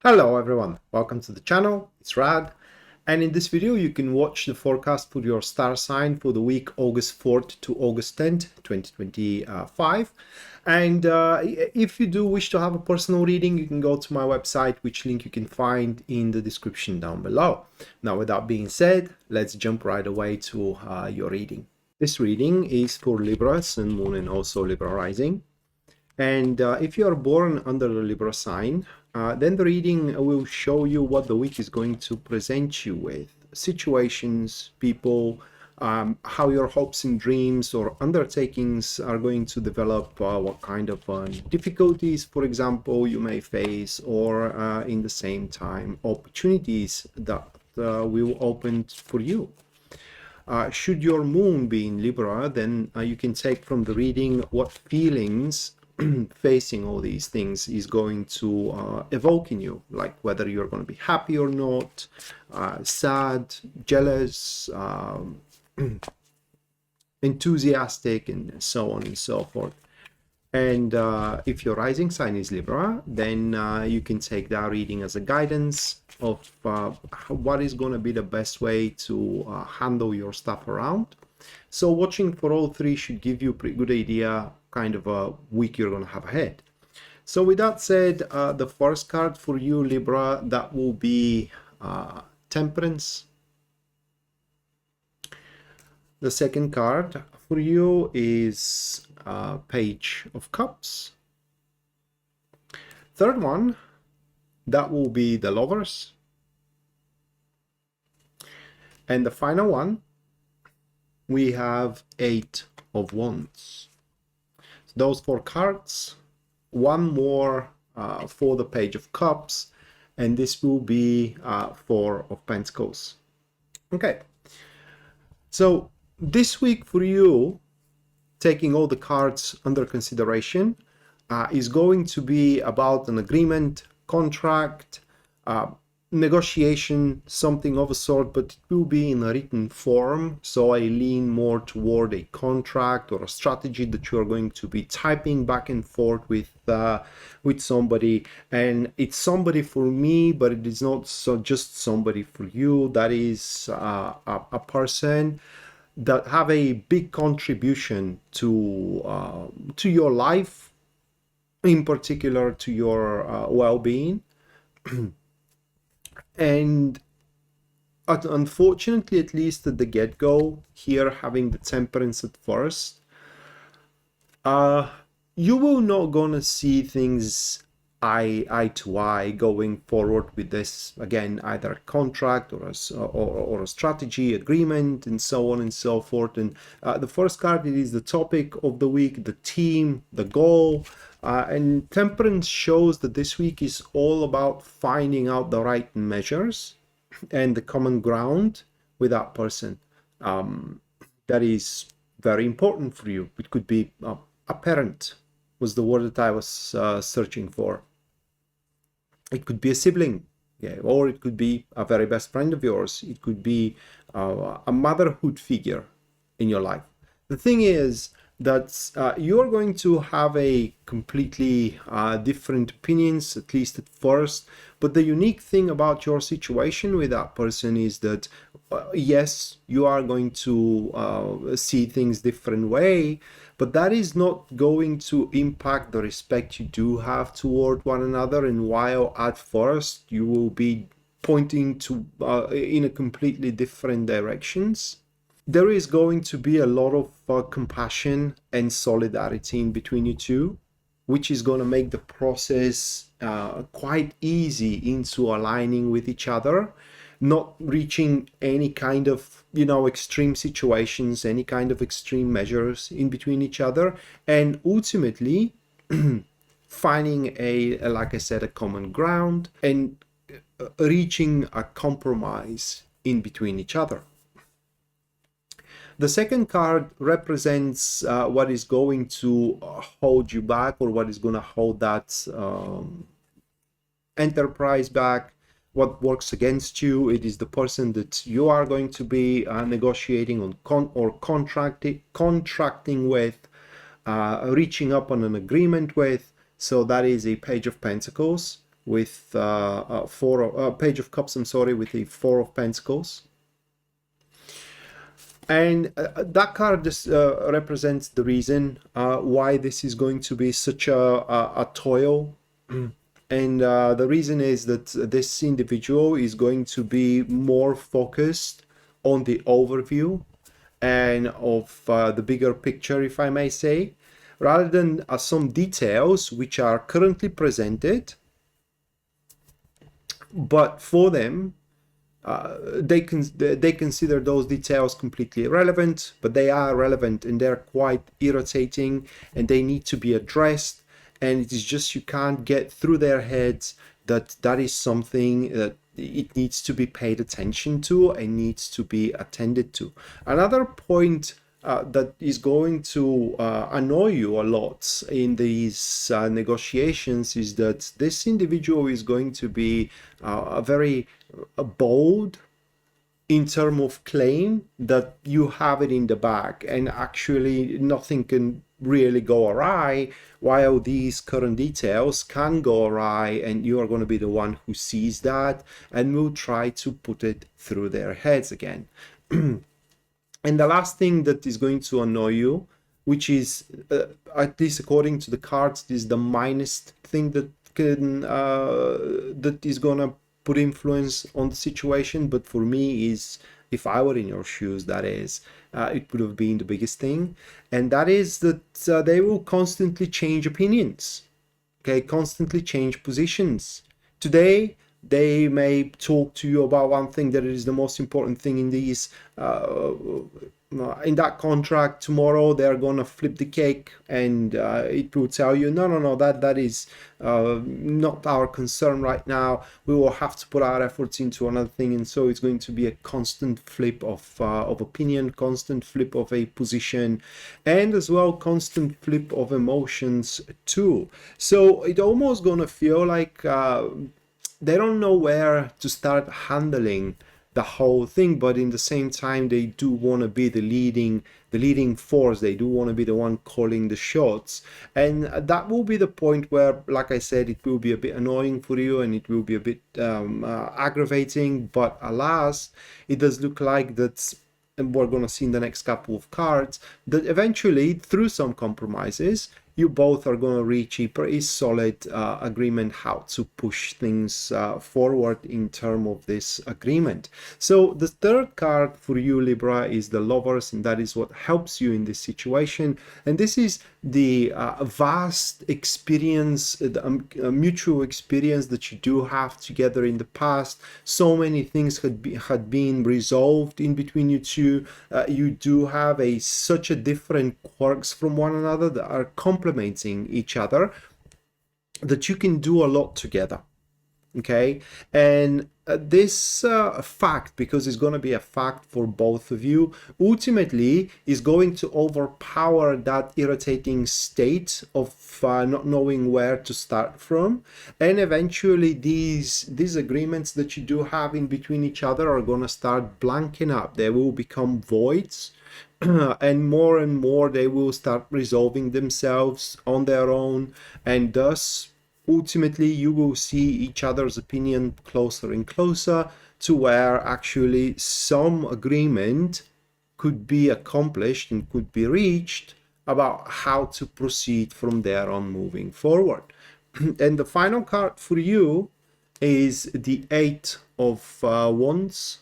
Hello everyone, welcome to the channel, it's Rad, and in this video you can watch the forecast for your star sign for the week August 4th to August 10th, 2025. And if you do wish to have a personal reading, you can go to my website, which link you can find in the description down below. Now with that being said, let's jump right away to your reading. This reading is for Libra, Sun, Moon and also Libra Rising. And if you are born under the Libra sign, then the reading will show you what the week is going to present you with. Situations, people, how your hopes and dreams or undertakings are going to develop, what kind of difficulties, for example, you may face, or in the same time, opportunities that will open for you. Should your moon be in Libra, then you can take from the reading what feelings facing all these things is going to evoke in you, like whether you're going to be happy or not, sad, jealous, enthusiastic, and so on and so forth. And if your rising sign is Libra, then you can take that reading as a guidance of what is going to be the best way to handle your stuff around. So watching for all three should give you a pretty good idea kind of a week you're going to have ahead. So with that said, the first card for you, Libra, that will be Temperance. The second card for you is Page of Cups. Third one, that will be the Lovers. And the final one, we have Eight of Wands. So those four cards, one more for the Page of Cups, and this will be Four of Pentacles. Okay, so this week for you, taking all the cards under consideration, is going to be about an agreement, contract, negotiation, something of a sort, but it will be in a written form. So I lean more toward a contract or a strategy that you are going to be typing back and forth with somebody, and it's somebody for me, but it is not so just somebody for you. That is a person that have a big contribution to your life, in particular to your well-being. And unfortunately, at least at the get-go, here having the Temperance at first, you will not gonna see things eye to eye going forward with this. Again, either a contract or a strategy, agreement, and so on and so forth. And the first card, it is the topic of the week, the theme, the goal. And Temperance shows that this week is all about finding out the right measures and the common ground with that person. That is very important for you. It could be a parent, was the word that I was searching for. It could be a sibling, yeah, or it could be a very best friend of yours. It could be a motherhood figure in your life. The thing is that you're going to have a completely different opinions, at least at first. But the unique thing about your situation with that person is that yes, you are going to see things different way, but that is not going to impact the respect you do have toward one another. And while at first you will be pointing to in a completely different directions, there is going to be a lot of compassion and solidarity in between you two, which is going to make the process quite easy into aligning with each other, not reaching any kind of, extreme situations, any kind of extreme measures in between each other, and ultimately finding like I said, a common ground and reaching a compromise in between each other. The second card represents what is going to hold you back, or what is going to hold that enterprise back, what works against you. It is the person that you are going to be negotiating on or contracting with, reaching up on an agreement with. So that is a Page of Pentacles, with Page of Cups, I'm sorry, with the Four of Pentacles. And that card just represents the reason why this is going to be such a toil. And the reason is that this individual is going to be more focused on the overview and of the bigger picture, if I may say, rather than some details which are currently presented. But for them, they consider those details completely irrelevant, but they are relevant and they're quite irritating and they need to be addressed. And it is just, you can't get through their heads that that is something that it needs to be paid attention to and needs to be attended to. Another point that is going to annoy you a lot in these negotiations is that this individual is going to be very bold in terms of claim that you have it in the bag and actually nothing can really go awry, while these current details can go awry, and you are going to be the one who sees that and will try to put it through their heads again. And the last thing that is going to annoy you, which is at least according to the cards, is the minus thing that can that is gonna put influence on the situation. But for me, is, if I were in your shoes, that is, it would have been the biggest thing, and that is that they will constantly change opinions, okay, constantly change positions. Today they may talk to you about one thing that is the most important thing in these in that contract. Tomorrow they're gonna flip the cake and it will tell you, no, that is not our concern right now. We will have to put our efforts into another thing. And so it's going to be a constant flip of opinion, constant flip of a position, and as well constant flip of emotions too. So it almost gonna feel like they don't know where to start handling the whole thing, but in the same time they do want to be the leading force. They do want to be the one calling the shots, and that will be the point where, like I said, it will be a bit annoying for you and it will be a bit aggravating. But alas, it does look like that, and we're going to see in the next couple of cards, that eventually through some compromises you both are going to reach a pretty solid agreement how to push things forward in terms of this agreement. So the third card for you, Libra, is the Lovers, and that is what helps you in this situation. And this is the vast experience, the mutual experience that you do have together in the past. So many things had been resolved in between you two. You do have such a different quirks from one another that are complementing each other, that you can do a lot together. Okay, and this fact, because it's going to be a fact for both of you, ultimately is going to overpower that irritating state of not knowing where to start from, and eventually these agreements that you do have in between each other are going to start blanking up. They will become voids. And more they will start resolving themselves on their own, and thus ultimately you will see each other's opinion closer and closer to where actually some agreement could be accomplished and could be reached about how to proceed from there on moving forward. And the final card for you is the Eight of Wands.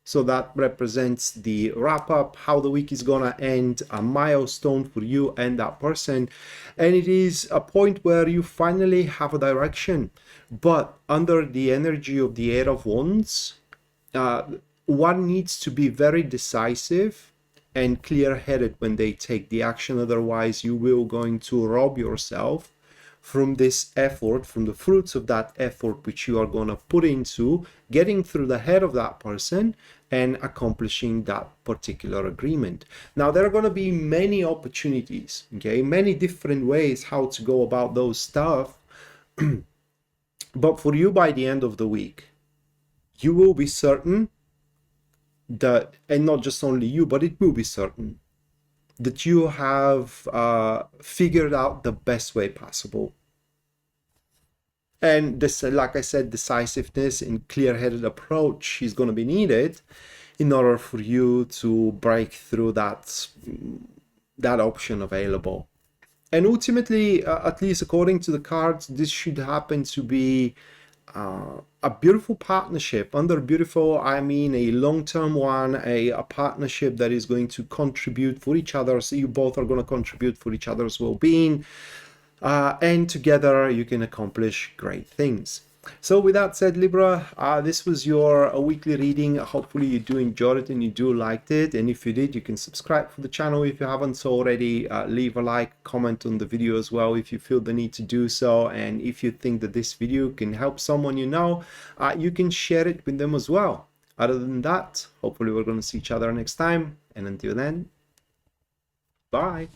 So that represents the wrap up, how the week is gonna end, a milestone for you and that person. And it is a point where you finally have a direction. But under the energy of the Eight of Wands, one needs to be very decisive and clear-headed when they take the action. Otherwise, you will going to rob yourself from this effort, from the fruits of that effort which you are going to put into getting through the head of that person and accomplishing that particular agreement. Now, there are going to be many opportunities, okay, many different ways how to go about those stuff. But for you, by the end of the week, you will be certain that, and not just only you, but it will be certain that you have figured out the best way possible. And this, like I said, decisiveness and clear-headed approach is going to be needed in order for you to break through that option available. And ultimately, at least according to the cards, this should happen to be a beautiful partnership. Under beautiful, I mean a long-term one, a partnership that is going to contribute for each other. So you both are going to contribute for each other's well-being, and together you can accomplish great things. So with that said, Libra, this was your weekly reading. Hopefully you do enjoy it and you do liked it. And if you did, you can subscribe for the channel if you haven't so already. Leave a like, comment on the video as well if you feel the need to do so. And if you think that this video can help someone you know, you can share it with them as well. Other than that, hopefully we're going to see each other next time. And until then, bye.